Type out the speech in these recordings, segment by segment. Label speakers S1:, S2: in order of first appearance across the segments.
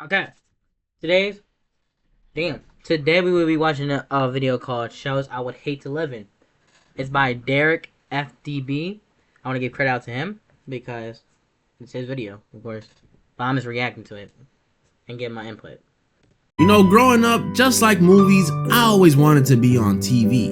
S1: Okay, today's today we will be watching a video called "Shows I Would Hate to Live In." It's by Derek FDB. I want to give credit out to him because it's his video, of course. But I'm just reacting to it and giving my input.
S2: You know, growing up, just like movies, I always wanted to be on TV.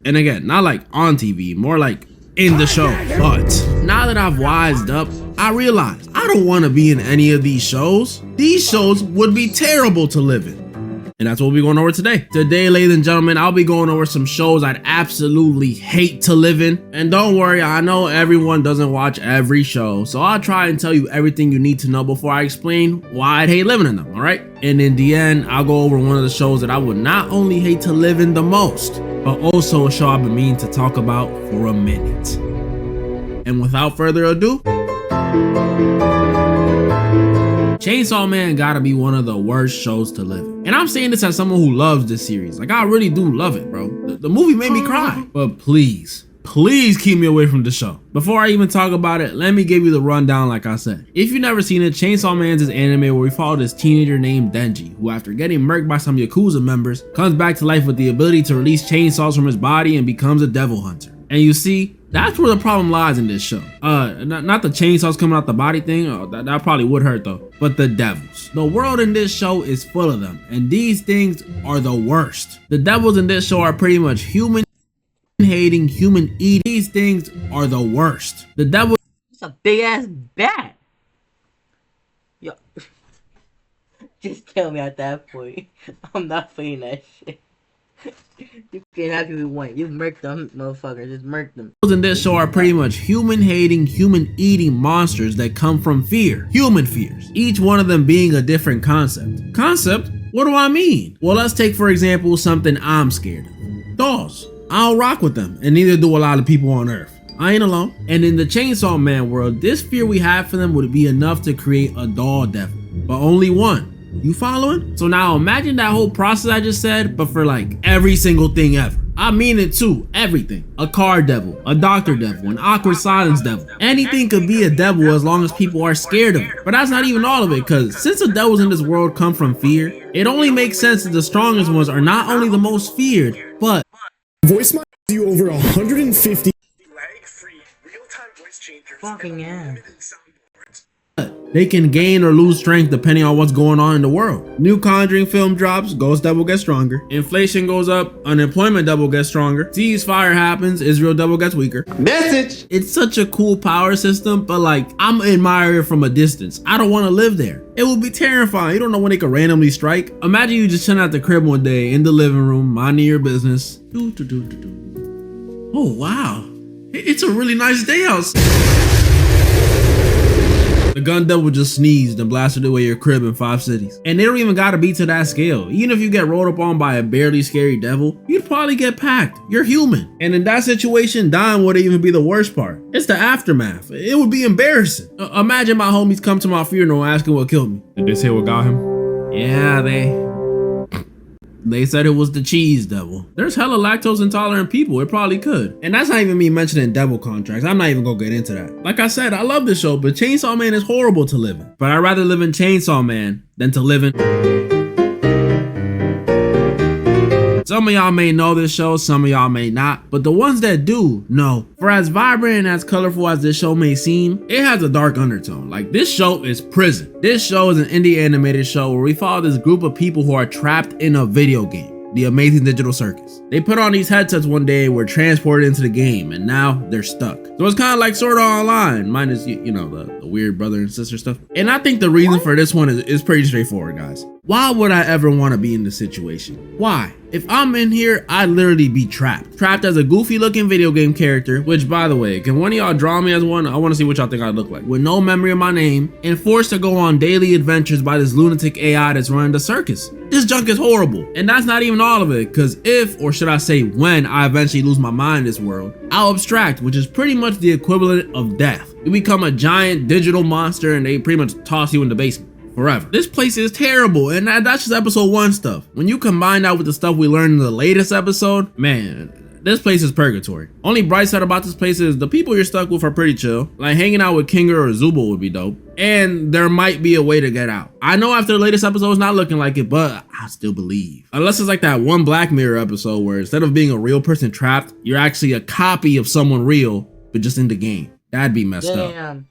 S2: And again, not like on TV, more like in the show. But now that I've wised up, I realize I don't want to be in any of these shows. These shows would be terrible to live in. And that's what we're going over today. Today, ladies and gentlemen, I'll be going over some shows I'd absolutely hate to live in. And don't worry, I know everyone doesn't watch every show, so I'll try and tell you everything you need to know before I explain why I'd hate living in them, alright? And in the end, I'll go over one of the shows that I would not only hate to live in the most, but also a show I've been meaning to talk about for a minute. And without further ado, Chainsaw Man gotta be one of the worst shows to live in. And I'm saying this as someone who loves this series. Like, I really do love it, bro. The movie made me cry. But please keep me away from the show. Before I even talk about it, let me give you the rundown like I said. If you've never seen it, Chainsaw Man's is an anime where we follow this teenager named Denji, who after getting murked by some Yakuza members, comes back to life with the ability to release chainsaws from his body and becomes a devil hunter. And you see, that's where the problem lies in this show. Not the chainsaws coming out the body thing, that probably would hurt though, but the devils. The world in this show is full of them, and these things are the worst. The devils in this show are pretty much human hating, human eating. These things are the worst. The devil.
S1: It's a big ass bat. Yo, just kill me at that point. I'm not playing that shit. You can have who you want. You murked them, motherfuckers. Just murked them.
S2: In this show are pretty much human hating, human eating monsters that come from fear. Human fears. Each one of them being a different concept. Concept? What do I mean? Well, let's take for example something I'm scared of. Dolls. I don't rock with them, and neither do a lot of people on Earth. I ain't alone. And in the Chainsaw Man world, this fear we have for them would be enough to create a doll devil. But only one. You following? So now imagine that whole process I just said, but for like every single thing ever. I mean it too, everything. A car devil, a doctor devil, an awkward silence devil. Anything could be a devil as long as people are scared of it. But that's not even all of it, because since the devils in this world come from fear, it only makes sense that the strongest ones are not only the most feared, but
S3: voice might you over 150
S4: lag-free real-time voice changers.
S1: Fucking yeah.
S2: they can gain or lose strength depending on what's going on in the world. New Conjuring film drops, Ghost Devil gets stronger. Inflation goes up, unemployment devil gets stronger. Ceasefire happens, Israel devil gets weaker. Message! It's such a cool power system, but like, I'm admiring it from a distance. I don't want to live there. It would be terrifying. You don't know when they could randomly strike. Imagine you just chilling at the crib one day in the living room, minding your business. Oh wow, it's a really nice day outside. The gun devil just sneezed and blasted away your crib in 5 cities. And they don't even gotta be to that scale. Even if you get rolled up on by a barely scary devil, you'd probably get packed. You're human. And in that situation, dying wouldn't even be the worst part. It's the aftermath. It would be embarrassing. Imagine my homies come to my funeral asking what killed me. Did they say what got him? Yeah, they said it was the cheese devil. There's hella lactose intolerant people. It probably could. And that's not even me mentioning devil contracts. I'm not even gonna get into that. Like I said, I love this show, but Chainsaw Man is horrible to live in. But I'd rather live in Chainsaw Man than to live in... Some of y'all may know this show, some of y'all may not, but the ones that do know. For as vibrant and as colorful as this show may seem, it has a dark undertone. Like, this show is prison. This show is an indie animated show where we follow this group of people who are trapped in a video game, The Amazing Digital Circus. They put on these headsets one day, were transported into the game, and now they're stuck. So it's kind of like Sword Art Online, minus, you know, the weird brother and sister stuff. And I think the reason for this one is pretty straightforward, guys. Why would I ever want to be in this situation? Why? If I'm in here, I'd literally be trapped. Trapped as a goofy looking video game character, which by the way, can one of y'all draw me as one? I want to see what y'all think I'd look like. With no memory of my name, and forced to go on daily adventures by this lunatic AI that's running the circus. This junk is horrible. And that's not even all of it, because if, or should I say when, I eventually lose my mind in this world, I'll abstract, which is pretty much the equivalent of death. You become a giant digital monster and they pretty much toss you in the basement. Forever. This place is terrible, and that's just episode 1 stuff. When you combine that with the stuff we learned in the latest episode, man, this place is purgatory. Only bright side about this place is the people you're stuck with are pretty chill. Like hanging out with Kinger or Zubul would be dope. And there might be a way to get out. I know after the latest episode it's not looking like it, but I still believe. Unless it's like that one Black Mirror episode where instead of being a real person trapped, you're actually a copy of someone real, but just in the game. That'd be messed up.
S1: Damn.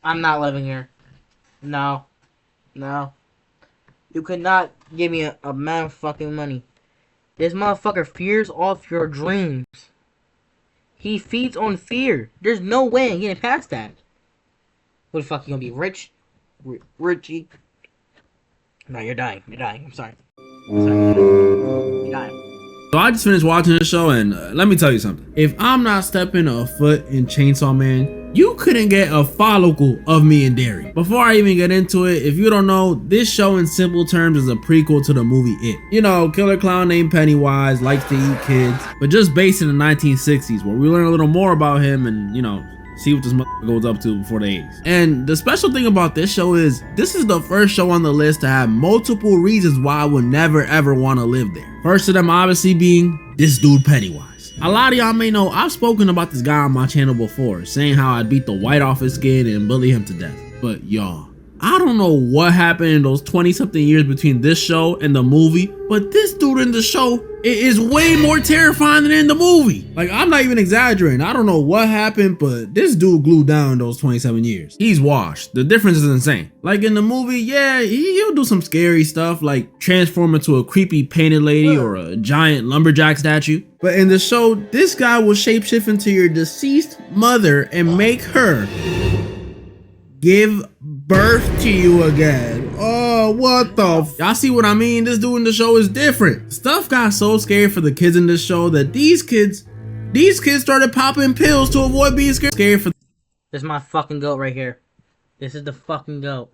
S1: I'm not living here. No. No. You could not give me a man fucking money. This motherfucker fears off your dreams. He feeds on fear. There's no way I'm getting past that. What the fuck, you gonna be rich? Richie? No, you're dying. You're dying. I'm sorry. You're dying.
S2: So I just finished watching this show and let me tell you something. If I'm not stepping a foot in Chainsaw Man, you couldn't get a follicle of me and Derry. Before I even get into it, if you don't know, this show in simple terms is a prequel to the movie It. You know, killer clown named Pennywise, likes to eat kids, but just based in the 1960s where we learn a little more about him and, you know, see what this motherfucker goes up to before the 80s. And the special thing about this show is this is the first show on the list to have multiple reasons why I would never ever want to live there. First of them obviously being this dude Pennywise. A lot of y'all may know I've spoken about this guy on my channel before, saying how I'd beat the white off his skin and bully him to death. But y'all, I don't know what happened in those 20 something years between this show and the movie, but this dude in the show is way more terrifying than in the movie. Like, I'm not even exaggerating. I don't know what happened, but this dude glued down those 27 years. He's washed. The difference is insane. Like in the movie, yeah, he'll do some scary stuff like transform into a creepy painted lady or a giant lumberjack statue. But in the show, this guy will shapeshift into your deceased mother and make her give birth to you again. Oh, what the y'all see what I mean? This dude in the show is different. Stuff got so scary for the kids in this show that these kids started popping pills to avoid being scared for.
S1: This is my fucking goat right here. This is the fucking goat.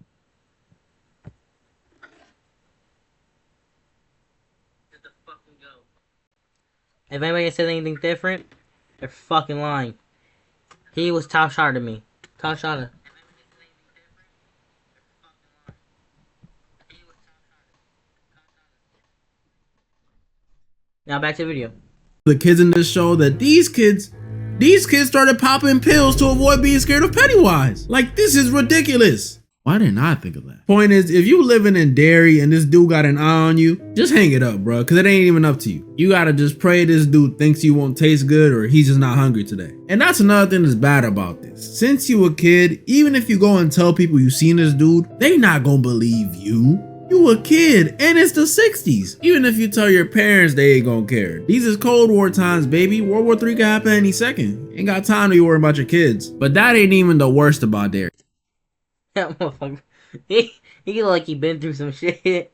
S1: This is the fucking goat. If anybody says anything different, they're fucking lying. He was top shot to me. Top shot. Now back to the video.
S2: The kids in this show that these kids started popping pills to avoid being scared of Pennywise. Like, this is ridiculous. Why didn't I think of that? Point is, if you living in Derry and this dude got an eye on you, just hang it up, bro, because it ain't even up to you. You gotta just pray this dude thinks you won't taste good or he's just not hungry today. And that's another thing that's bad about this. Since you a kid, even if you go and tell people you seen this dude, they not gonna believe you. You a kid, and it's the 60s. Even if you tell your parents, they ain't gonna care. These is Cold War times, baby. World War III can happen any second. Ain't got time to be worrying about your kids. But that ain't even the worst about Derry.
S1: That motherfucker. He look like he been through some shit.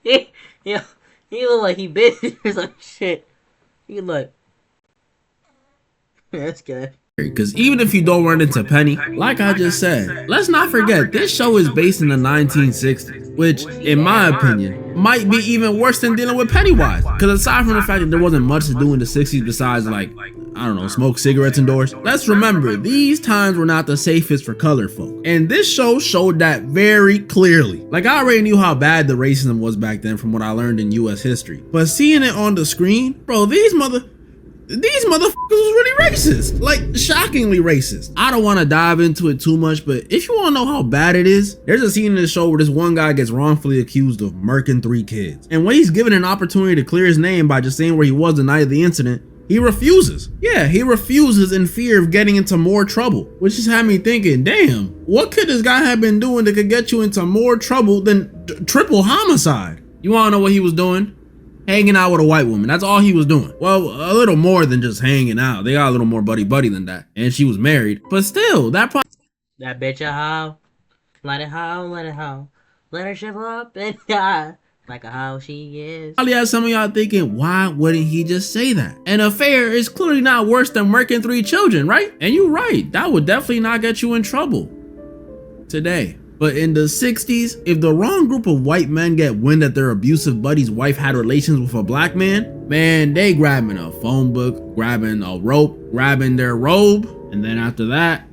S1: he look like he been through some shit. He look. That's good.
S2: Because even if you don't run into Penny, like I just said, let's not forget this show is based in the 1960s, which in my opinion might be even worse than dealing with Pennywise. Because aside from the fact that there wasn't much to do in the 60s besides, like, I don't know, smoke cigarettes indoors, let's remember these times were not the safest for colored folk. And this show showed that very clearly. Like, I already knew how bad the racism was back then from what I learned in US history, but seeing it on the screen, bro, these motherfuckers was really racist, like shockingly racist. I don't want to dive into it too much, but if you want to know how bad it is, there's a scene in the show where this one guy gets wrongfully accused of murking 3 kids. And when he's given an opportunity to clear his name by just saying where he was the night of the incident, he refuses. Yeah, he refuses in fear of getting into more trouble, which just had me thinking, damn, what could this guy have been doing that could get you into more trouble than triple homicide? You want to know what he was doing? Hanging out with a white woman. That's all he was doing. Well, a little more than just hanging out. They got a little more buddy-buddy than that. And she was married. But still, that
S1: bitch a hoe. Let it hoe, let it hoe. Let her shiver up and die. Like a hoe she is.
S2: Probably have some of y'all thinking, why wouldn't he just say that? An affair is clearly not worse than murking 3 children, right? And you're right. That would definitely not get you in trouble today. But in the 60s, if the wrong group of white men get wind that their abusive buddy's wife had relations with a black man, they grabbing a phone book, grabbing a rope, grabbing their robe, and then after that,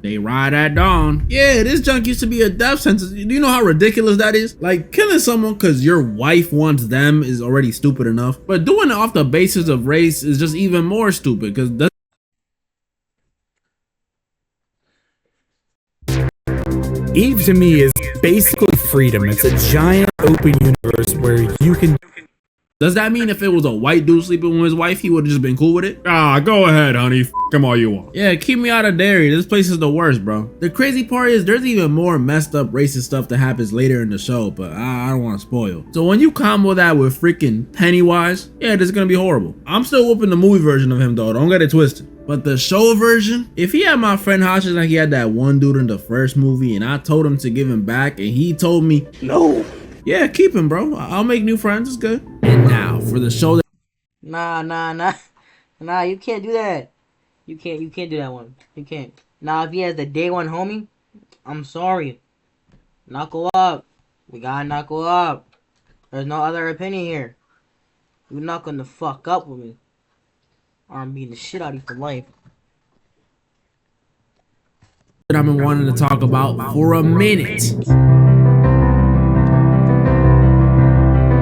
S2: They ride at dawn. Yeah, this junk used to be a death sentence. Do you know how ridiculous that is? Like, killing someone because your wife wants them is already stupid enough. But doing it off the basis of race is just even more stupid because
S3: Eve to me is basically freedom. It's a giant open universe where you can.
S2: does that mean if it was a white dude sleeping with his wife, he would have just been cool with it? Ah, go ahead, honey. F him all you want. Yeah, keep me out of dairy. This place is the worst, bro. The crazy part is there's even more messed up racist stuff that happens later in the show, but I don't want to spoil. So when you combo that with freaking Pennywise, yeah, this is gonna be horrible. I'm still whooping the movie version of him though. Don't get it twisted. But the show version, if he had my friend Hodges like he had that one dude in the first movie and I told him to give him back and he told me, no. Yeah, keep him, bro. I'll make new friends. It's good. And now for the show that
S1: Nah, you can't do that. You can't do that one. You can't. Nah, if he has the day one homie, I'm sorry. Knuckle up. We gotta knuckle up. There's no other opinion here. You're not gonna fuck up with me. Or I'm beating the shit out of you for life.
S2: I've been wanting to talk about for a minute.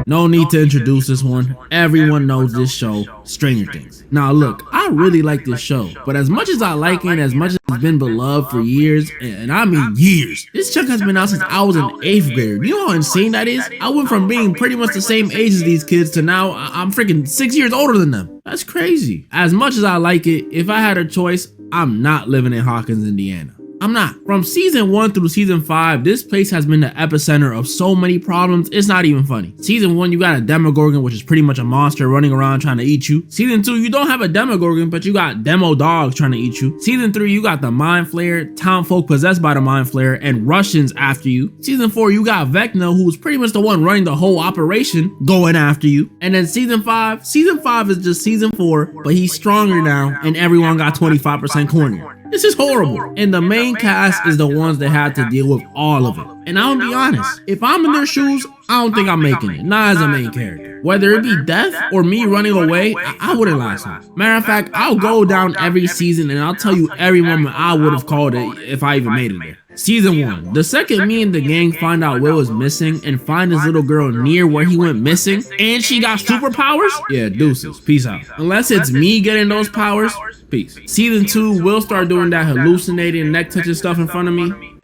S2: No need to introduce this one. Everyone knows this show, Stranger Things. Now look, I really like this show, but as much as I like it, as much as it's been beloved for years, and I mean years, this chunk has been out since I was in 8th grade. You know how insane that is? I went from being pretty much the same age as these kids to now I'm freaking 6 years older than them. That's crazy. As much as I like it, if I had a choice, I'm not living in Hawkins, Indiana. I'm not. From season 1 through season 5, this place has been the epicenter of so many problems, it's not even funny. Season 1, you got a Demogorgon, which is pretty much a monster running around trying to eat you. Season 2, you don't have a Demogorgon, but you got demo dogs trying to eat you. Season 3, you got the Mind Flayer, town folk possessed by the Mind Flayer, and Russians after you. Season 4, you got Vecna, who's pretty much the one running the whole operation, going after you. And then season 5 is just season 4, but he's stronger now, and everyone got 25% cornier. This is horrible. And the main cast is the ones that had to deal with all of it. And I'll be honest, if I'm in their shoes, I don't think I'm making it. Not as a main character. Whether it be death or me running away, I wouldn't last long. Matter of fact, I'll go down every season and I'll tell you every moment I would have called it if I even made it there. Season 1. The second me and the gang find out Will is missing and find his little girl near where he went missing and she got superpowers, yeah, deuces. Peace out. Unless it's me getting those powers, peace. Season 2, Will start doing that hallucinating neck touching stuff in front of me.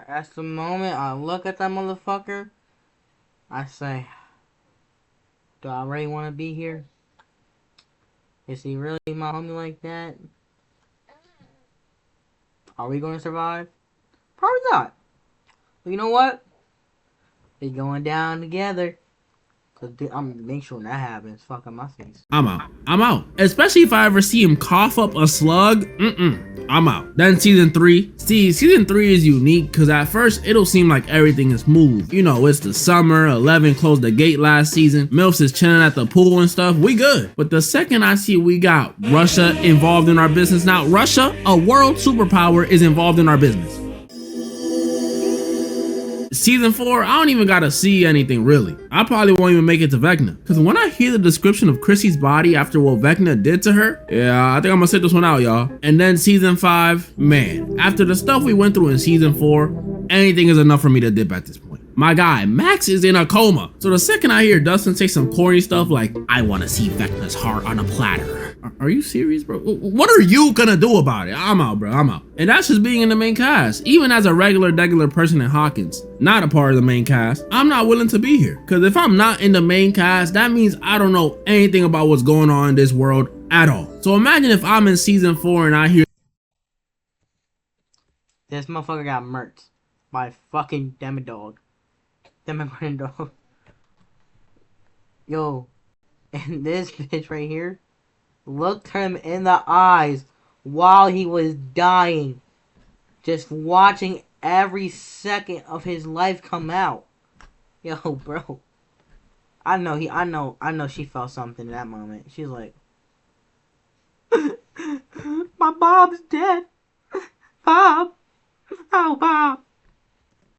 S1: That's the moment I look at that motherfucker. I say, do I really want to be here? Is he really my homie like that? Are we going to survive? Probably not. But you know what? They going down together. Cause I'm gonna make sure when that happens. Fuck up my face.
S2: I'm out. Especially if I ever see him cough up a slug. I'm out. Then season 3. See, season 3 is unique because at first it'll seem like everything is smooth. You know, it's the summer. 11 closed the gate last season. Milfs is chilling at the pool and stuff. We good. But the second I see we got Russia involved in our business. Now, Russia, a world superpower, is involved in our business. Season 4, I don't even gotta see anything really. I probably won't even make it to Vecna. Cause when I hear the description of Chrissy's body after what Vecna did to her, yeah, I think I'm gonna sit this one out, y'all. And then season 5, man, after the stuff we went through in season 4, anything is enough for me to dip at this point. My guy, Max is in a coma. So the second I hear Dustin say some corny stuff like, I wanna see Vecna's heart on a platter. Are you serious, bro? What are you gonna do about it? I'm out, bro, I'm out. And that's just being in the main cast. Even as a regular person in Hawkins, not a part of the main cast, I'm not willing to be here. Cause if I'm not in the main cast, that means I don't know anything about what's going on in this world at all. So imagine if I'm in season 4 and I hear
S1: this motherfucker got murked by fucking Demodog. Demogorgon. Yo, and this bitch right here looked him in the eyes while he was dying, just watching every second of his life come out. Yo, bro, I know she felt something in that moment. She's like, my Bob's dead. Bob, oh Bob.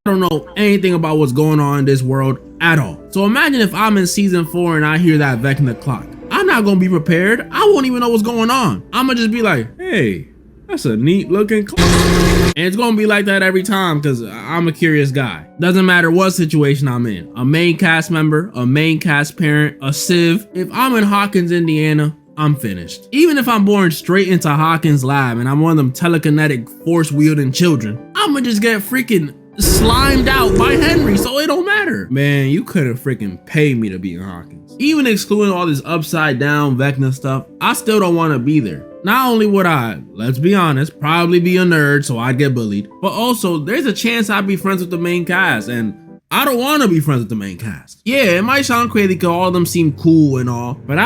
S2: I don't know anything about what's going on in this world at all. So imagine if I'm in season 4 and I hear that Vecna clock. I'm not gonna be prepared. I won't even know what's going on. I'm gonna just be like, hey, That's a neat looking and it's gonna be like that every time because I'm a curious guy. Doesn't matter what situation I'm in. A main cast member, a main cast parent, a civ. If I'm in Hawkins, Indiana, I'm finished. Even if I'm born straight into Hawkins lab and I'm one of them telekinetic force wielding children, I'ma just get freaking slimed out by Henry, so it don't matter. Man, you couldn't freaking pay me to be in Hawkins. Even excluding all this upside down Vecna stuff, I still don't want to be there. Not only would I, let's be honest, probably be a nerd so I'd get bullied, but also there's a chance I'd be friends with the main cast, and I don't want to be friends with the main cast. Yeah, it might sound crazy because all of them seem cool and all, but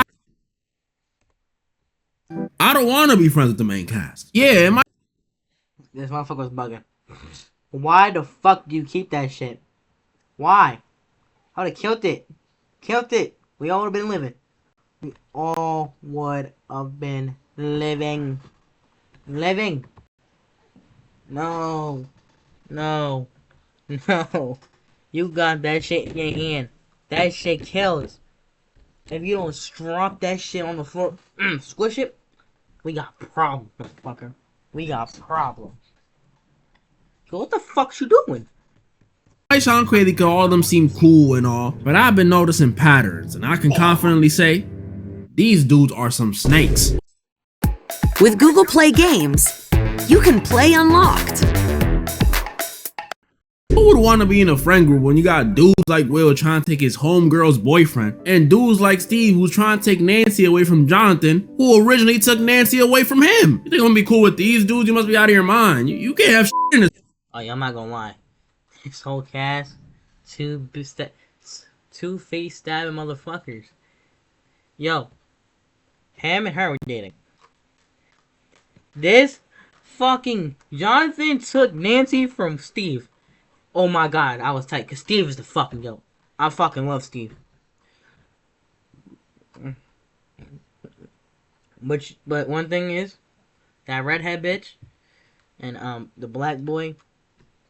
S2: I don't want to be friends with the main cast. Yeah, it might.
S1: This motherfucker was bugging. Why the fuck do you keep that shit? Why? I would've killed it. Killed it. We all would've been living. We all would have been living. Living. No. No. No. You got that shit in your hand. That shit kills. If you don't drop that shit on the floor, squish it, we got problems, motherfucker. We got problems. So what the fuck's you doing?
S2: Might sound crazy because all of them seem cool and all, but I've been noticing patterns, and I can confidently say, these dudes are some snakes.
S5: With Google Play Games, you can play unlocked.
S2: Who would want to be in a friend group when you got dudes like Will trying to take his homegirl's boyfriend, and dudes like Steve who's trying to take Nancy away from Jonathan, who originally took Nancy away from him? You think I'm gonna be cool with these dudes? You must be out of your mind. You can't have shit in this.
S1: Oh yeah, I'm not gonna lie. This whole cast, two face stabbing motherfuckers. Yo, Ham and her were dating. This fucking Jonathan took Nancy from Steve. Oh my god, I was tight, cause Steve is the fucking yo. I fucking love Steve. But one thing is, that redhead bitch and the black boy,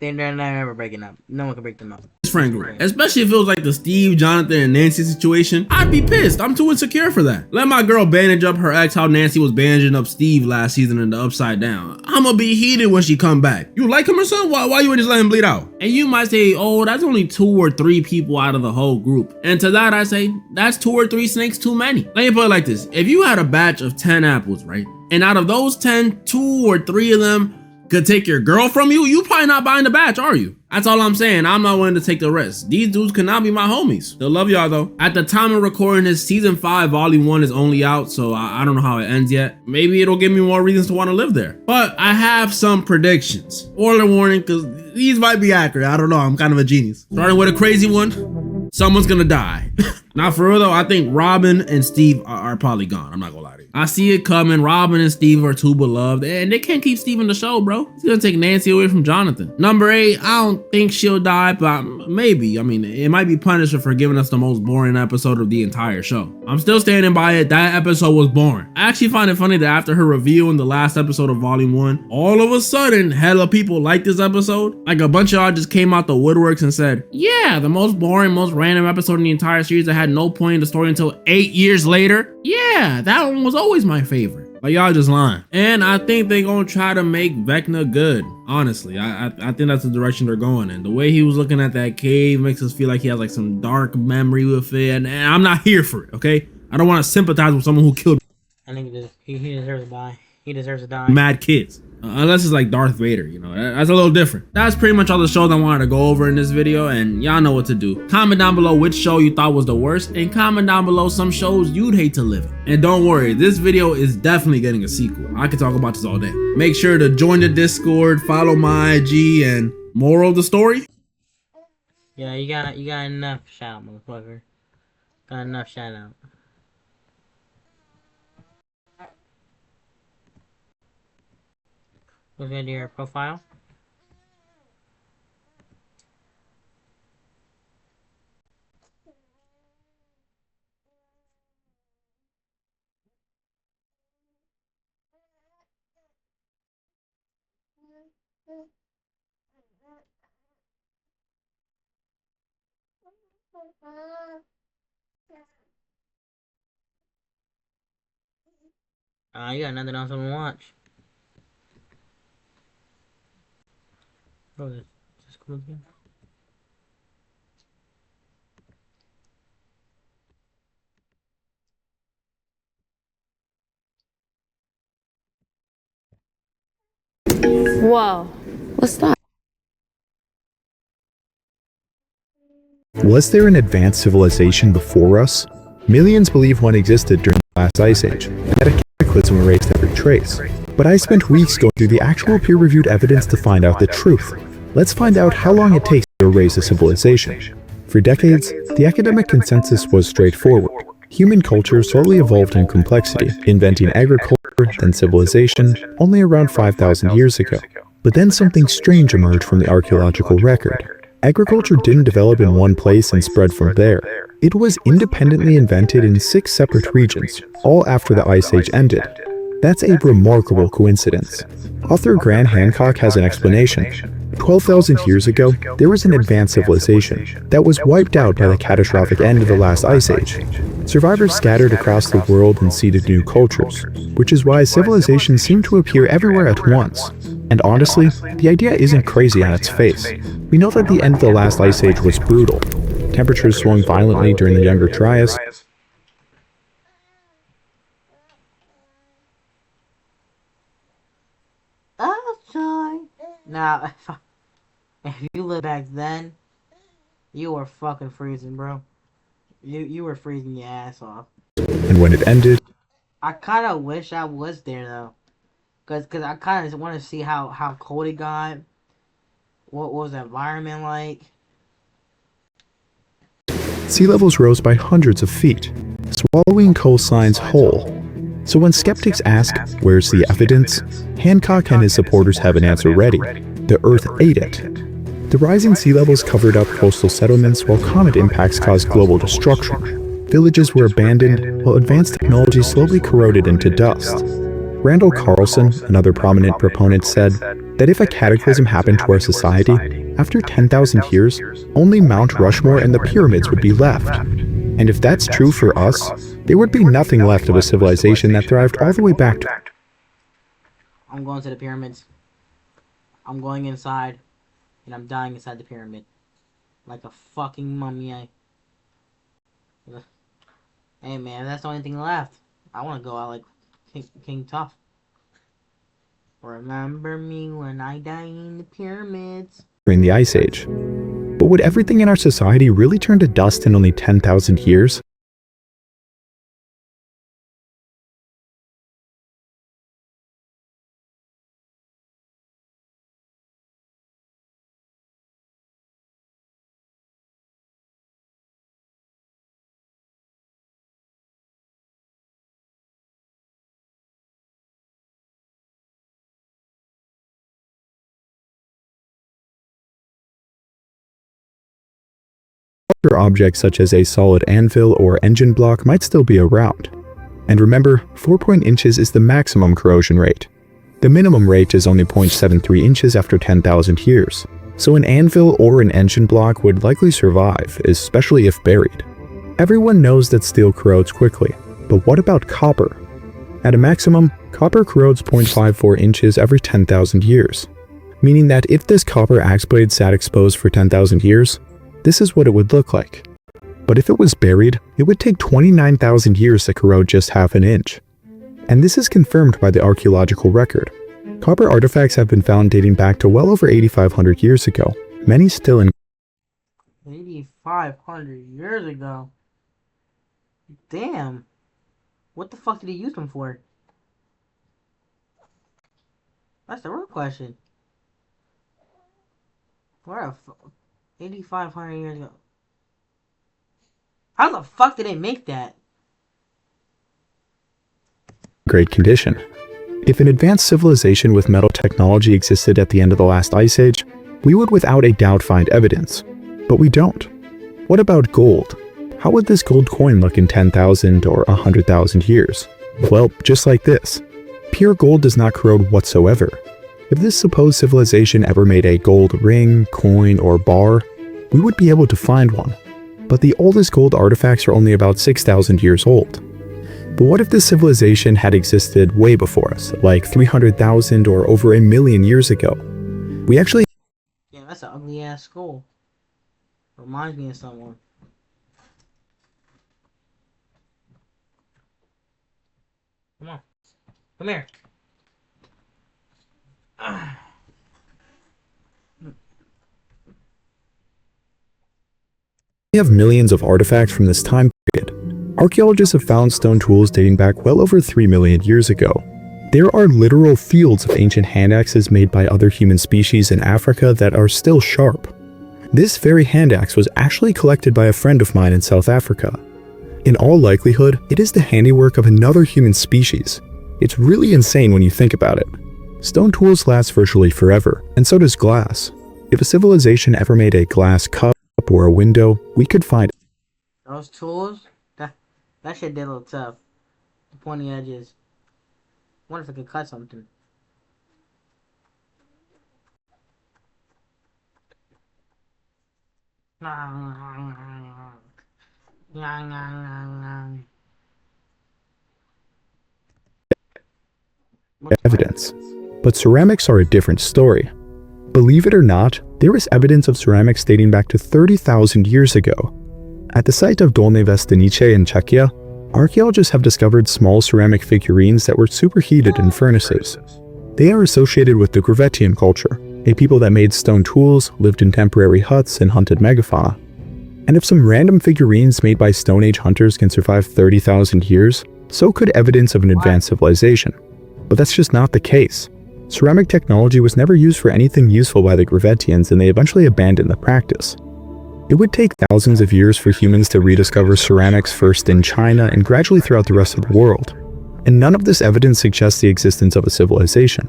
S1: they're never breaking up. No one can break them up.
S2: Friend group, especially if it was like the Steve, Jonathan, and Nancy situation, I'd be pissed. I'm too insecure for that. Let my girl bandage up her ex how Nancy was bandaging up Steve last season in the Upside Down. I'ma be heated when she come back. You like him or something? Why you would just let him bleed out? And you might say, oh, that's only 2 or 3 people out of the whole group. And to that I say, that's 2 or 3 snakes too many. Let me put it like this. If you had a batch of 10 apples, right? And out of those 10, 2 or 3 of them could take your girl from you, you probably not buying the batch, are you? That's all I'm saying. I'm not willing to take the risk. These dudes cannot be my homies. They'll love y'all though. At the time of recording this, season 5 volume 1 is only out, so I don't know how it ends yet. Maybe it'll give me more reasons to want to live there. But I have some predictions. Spoiler warning, because these might be accurate. I don't know. I'm kind of a genius. Starting with a crazy one. Someone's gonna die. Not for real though, I think Robin and Steve are probably gone. I'm not gonna lie to you. I see it coming. Robin and Steve are too beloved, and they can't keep Steve in the show, bro. He's gonna take Nancy away from Jonathan. Number 8, I don't think she'll die, but maybe. I mean, it might be Punisher for giving us the most boring episode of the entire show. I'm still standing by it. That episode was boring. I actually find it funny that after her review in the last episode of Volume 1, all of a sudden, hella people liked this episode. Like a bunch of y'all just came out the woodworks and said, yeah, the most boring, most random episode in the entire series that had no point in the story until 8 years later. Yeah, that one was always my favorite. Like y'all just lying. And I think they gonna try to make Vecna good. Honestly, I think that's the direction they're going in. The way he was looking at that cave makes us feel like he has like some dark memory with it, and I'm not here for it, okay? I don't want to sympathize with someone who killed
S1: I think he deserves to die. He deserves to die.
S2: mad kids. Unless it's like Darth Vader, you know, that's a little different. That's pretty much all the shows I wanted to go over in this video, and y'all know what to do. Comment down below which show you thought was the worst, and comment down below some shows you'd hate to live in. And don't worry, this video is definitely getting a sequel. I could talk about this all day. Make sure to join the Discord, follow my IG, and moral of the story?
S1: Yeah, you got enough shout out, motherfucker. Got enough shout out. Look at your profile. You got nothing else to watch. Oh, this cool again.
S6: Whoa.
S5: What's that?
S7: Was there an advanced civilization before us? Millions believe one existed during the last ice age, and that a cataclysm erased every trace. But I spent weeks going through the actual peer-reviewed evidence to find out the truth. Let's find out how long it takes to erase a civilization. For decades, the academic consensus was straightforward. Human culture slowly evolved in complexity, inventing agriculture, then civilization, only around 5,000 years ago. But then something strange emerged from the archaeological record. Agriculture didn't develop in one place and spread from there. It was independently invented in 6 separate regions, all after the Ice Age ended. That's a remarkable coincidence. Author Grant Hancock has an explanation. 12,000 years ago, there was an advanced civilization that was wiped out by the catastrophic end of the last Ice Age. Survivors scattered across the world and seeded new cultures, which is why civilizations seem to appear everywhere at once. And honestly, the idea isn't crazy on its face. We know that the end of the last Ice Age was brutal. Temperatures swung violently during the Younger Dryas.
S1: Now, if you live back then, you were fucking freezing, bro. You were freezing your ass off.
S7: And when it ended,
S1: I kind of wish I was there though, cause I kind of want to see how cold it got. What was the environment like?
S7: sea levels rose by hundreds of feet, swallowing coastlines whole. So when skeptics ask, where's the evidence? Hancock and his supporters have an answer ready. The Earth ate it. The rising sea levels covered up coastal settlements while comet impacts caused global destruction. Villages were abandoned while advanced technology slowly corroded into dust. Randall Carlson, another prominent proponent, said that if a cataclysm happened to our society, after 10,000 years, only Mount Rushmore and the pyramids would be left. And if that's true for us, there would be nothing left of a civilization that thrived all the way back to...
S1: I'm going to the pyramids. I'm going inside, and I'm dying inside the pyramid. Like a fucking mummy. Hey man, that's the only thing left. I want to go out like King Tough. Remember me when I die in the pyramids.
S7: during the Ice Age. But would everything in our society really turn to dust in only 10,000 years? Other objects such as a solid anvil or engine block might still be around. And remember, 4 inches is the maximum corrosion rate. The minimum rate is only 0.73 inches after 10,000 years, so an anvil or an engine block would likely survive, especially if buried. Everyone knows that steel corrodes quickly, but what about copper? At a maximum, copper corrodes 0.54 inches every 10,000 years, meaning that if this copper axe blade sat exposed for 10,000 years, this is what it would look like. But if it was buried, it would take 29,000 years to corrode just half an inch. And this is confirmed by the archaeological record. Copper artifacts have been found dating back to well over 8,500 years ago, many still in
S1: 8,500 years ago? Damn. What the fuck did he use them for? That's the real question. Where the fuck? 8,500 years ago. How the fuck did they make that?
S7: great condition. If an advanced civilization with metal technology existed at the end of the last ice age, we would without a doubt find evidence. But we don't. What about gold? How would this gold coin look in 10,000 or 100,000 years? Well, just like this. Pure gold does not corrode whatsoever. If this supposed civilization ever made a gold ring, coin, or bar, we would be able to find one. But the oldest gold artifacts are only about 6,000 years old. But what if this civilization had existed way before us, like 300,000 or over 1 million years ago? We actually
S1: That's an ugly ass skull. Reminds me of someone. Come on. Come here.
S7: We have millions of artifacts from this time period. Archaeologists have found stone tools dating back well over 3 million years ago. There are literal fields of ancient hand axes made by other human species in Africa that are still sharp. This very hand axe was actually collected by a friend of mine in South Africa. In all likelihood, it is the handiwork of another human species. It's really insane when you think about it. Stone tools last virtually forever, and so does glass. If a civilization ever made a glass cup or a window, we could find
S1: Those tools, that shit did a little tough. The pointy edges. I wonder if I could cut something.
S7: evidence. But ceramics are a different story. Believe it or not, there is evidence of ceramics dating back to 30,000 years ago. At the site of Dolní Věstonice in Czechia, archaeologists have discovered small ceramic figurines that were superheated in furnaces. They are associated with the Gravettian culture, a people that made stone tools, lived in temporary huts, and hunted megafauna. And if some random figurines made by Stone Age hunters can survive 30,000 years, so could evidence of an advanced civilization. But that's just not the case. Ceramic technology was never used for anything useful by the Gravettians, and they eventually abandoned the practice. It would take thousands of years for humans to rediscover ceramics first in China and gradually throughout the rest of the world. And none of this evidence suggests the existence of a civilization.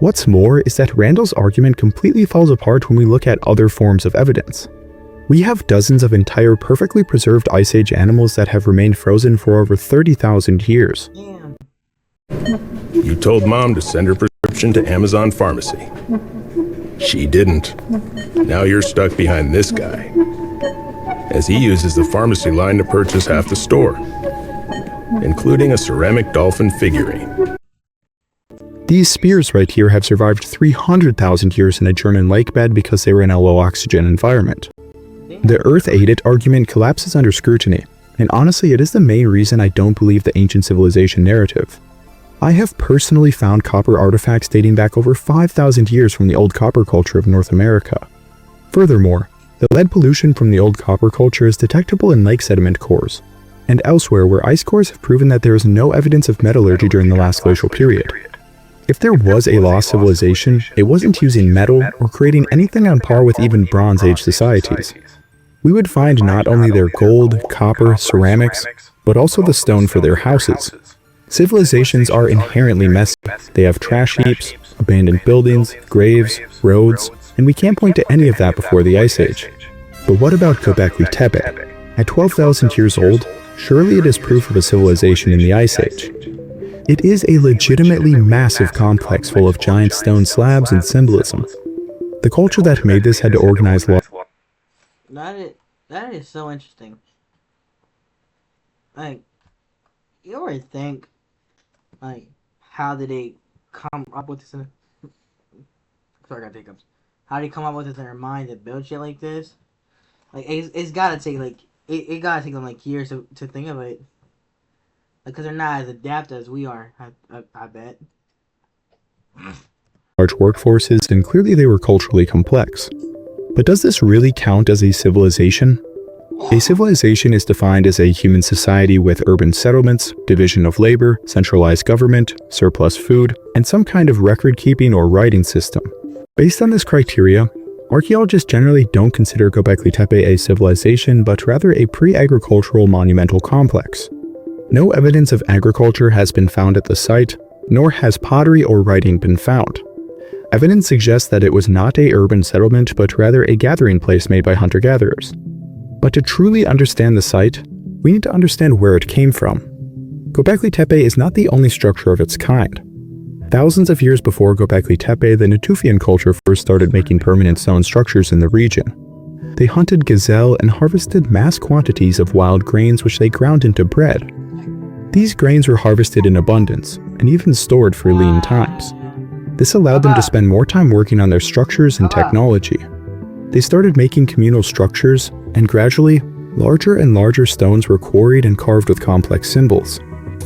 S7: What's more is that Randall's argument completely falls apart when we look at other forms of evidence. We have dozens of entire perfectly preserved Ice Age animals that have remained frozen for over 30,000 years.
S1: Damn.
S6: You told Mom to send her prescription to Amazon Pharmacy. She didn't. Now you're stuck behind this guy, as he uses the pharmacy line to purchase half the store, including a ceramic dolphin figurine.
S7: These spears right here have survived 300,000 years in a German lake bed because they were in a low-oxygen environment. The Earth ate it argument collapses under scrutiny, and honestly it is the main reason I don't believe the ancient civilization narrative. I have personally found copper artifacts dating back over 5,000 years from the old copper culture of North America. Furthermore, the lead pollution from the old copper culture is detectable in lake sediment cores, and elsewhere where ice cores have proven that there is no evidence of metallurgy during the last glacial period. If there was a lost civilization, it wasn't using metal or creating anything on par with even Bronze Age societies. We would find not only their gold, copper, ceramics, but also the stone for their houses. Civilizations are inherently messy. They have trash heaps, abandoned buildings, graves, roads, and we can't point to any of that before the Ice Age. But what about Göbekli Tepe? At 12,000 years old, surely it is proof of a civilization in the Ice Age. It is a legitimately massive complex full of giant stone slabs and symbolism. The culture that made this had to organize
S1: That is so interesting. Like, you ever think, like, how did they come up with this? Sorry, I got hiccups. How did they come up with this in their mind to build shit like this? Like, it's gotta take, like, it gotta take them, like, years to think of it. Like, because they're not as adept as we are, I bet.
S7: large workforces, and clearly they were culturally complex. But does this really count as a civilization? A civilization is defined as a human society with urban settlements, division of labor, centralized government, surplus food, and some kind of record-keeping or writing system. Based on this criteria, archaeologists generally don't consider Göbekli Tepe a civilization, but rather a pre-agricultural monumental complex. No evidence of agriculture has been found at the site, nor has pottery or writing been found. Evidence suggests that it was not a urban settlement, but rather a gathering place made by hunter-gatherers. But to truly understand the site, we need to understand where it came from. Göbekli Tepe is not the only structure of its kind. Thousands of years before Göbekli Tepe, the Natufian culture first started making permanent stone structures in the region. They hunted gazelle and harvested mass quantities of wild grains which they ground into bread. These grains were harvested in abundance, and even stored for lean times. This allowed them to spend more time working on their structures and technology. They started making communal structures, and gradually, larger and larger stones were quarried and carved with complex symbols.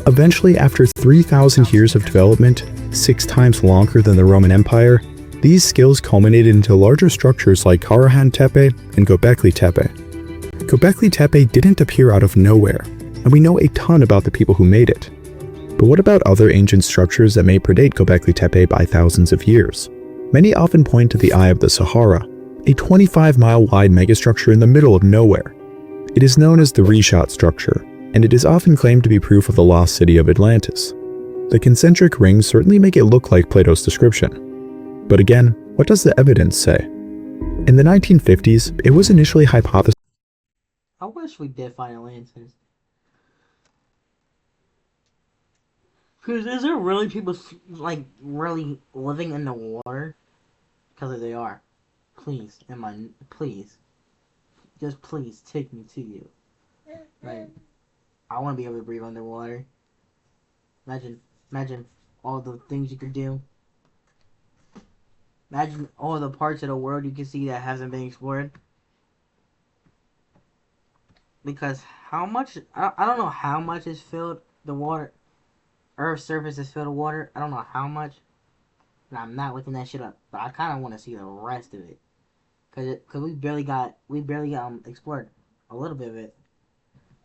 S7: Eventually, after 3,000 years of development, 6 times longer than the Roman Empire, these skills culminated into larger structures like Karahan Tepe and Göbekli Tepe. Göbekli Tepe didn't appear out of nowhere, and we know a ton about the people who made it. But what about other ancient structures that may predate Göbekli Tepe by thousands of years? Many often point to the Eye of the Sahara, a 25-mile-wide megastructure in the middle of nowhere. It is known as the Reshat structure, and it is often claimed to be proof of the lost city of Atlantis. The concentric rings certainly make it look like Plato's description. But again, what does the evidence say? In the 1950s, it was initially hypothesized.
S1: I wish we did find Atlantis. Because is there really people, like, really living in the water? Because they are. Please, please. Just please take me to you. Like, I want to be able to breathe underwater. Imagine all the things you could do. Imagine all the parts of the world you can see that hasn't been explored. Because how much, I don't know how much is filled, the water, Earth's surface is filled with water. I don't know how much. And I'm not looking that shit up. But I kind of want to see the rest of it. Cause we barely got explored a little bit of it.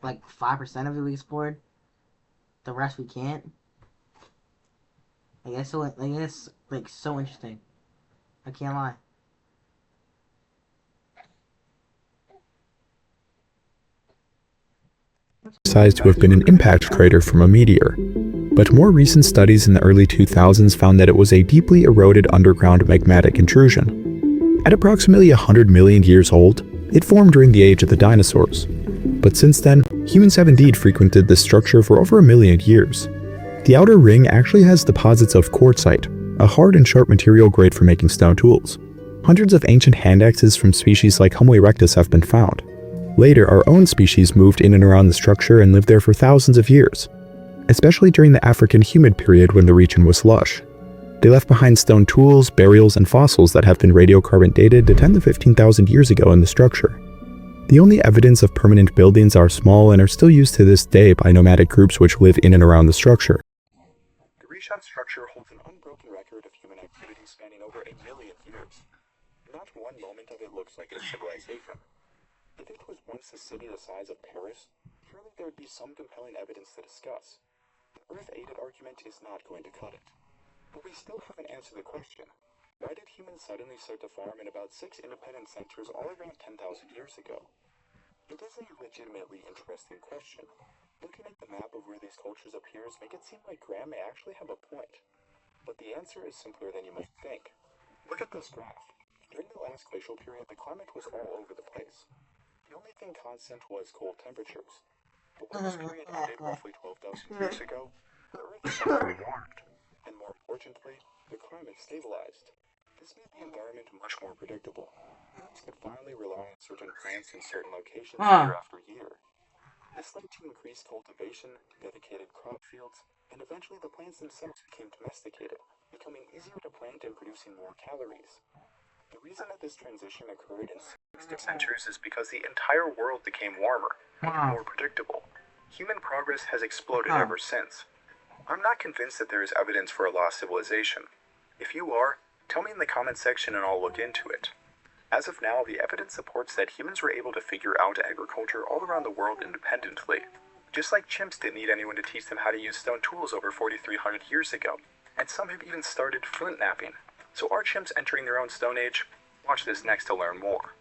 S1: Like 5% of it we explored. The rest we can't. Like that's so interesting. I can't lie.
S7: To have been an impact crater from a meteor. But more recent studies in the early 2000s found that it was a deeply eroded underground magmatic intrusion. At approximately 100 million years old, it formed during the age of the dinosaurs. But since then, humans have indeed frequented this structure for over 1 million years. The outer ring actually has deposits of quartzite, a hard and sharp material great for making stone tools. Hundreds of ancient hand axes from species like Homo erectus have been found. Later, our own species moved in and around the structure and lived there for thousands of years, especially during the African humid period when the region was lush. They left behind stone tools, burials, and fossils that have been radiocarbon dated to 10 to 15,000 years ago in the structure. The only evidence of permanent buildings are small and are still used to this day by nomadic groups which live in and around the structure.
S8: The Reshat structure holds an unbroken record of human activity spanning over 1 million years. Not one moment of it looks like a civilization. If it was once a city the size of Paris, surely there would be some compelling evidence to discuss. An Earth-aided argument is not going to cut it. But we still haven't answered the question. Why did humans suddenly start to farm in about 6 independent centers all around 10,000 years ago? It is a legitimately interesting question. Looking at the map of where these cultures appears make it seem like Graham may actually have a point. But the answer is simpler than you might think. Look at this graph. During the last glacial period, the climate was all over the place. The only thing constant was cold temperatures. But when this period ended roughly 12,000 years ago, the Earth suddenly warmed. And more importantly, the climate stabilized. This made the environment much more predictable. Humans could finally rely on certain plants in certain locations year after year. This led to increased cultivation, dedicated crop fields, and eventually the plants themselves became domesticated, becoming easier to plant and producing more calories. The reason that this transition occurred in 60 centuries is because the entire world became warmer and more predictable. Human progress has exploded ever since. I'm not convinced that there is evidence for a lost civilization. If you are, tell me in the comment section and I'll look into it. As of now, the evidence supports that humans were able to figure out agriculture all around the world independently. Just like chimps didn't need anyone to teach them how to use stone tools over 4,300 years ago. And some have even started flint knapping. So are chimps entering their own Stone Age? Watch this next to learn more.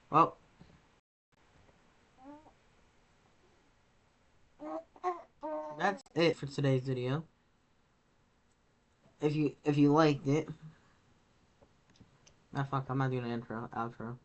S1: Well, that's it for today's video. If you liked it, fuck, I'm not doing an outro.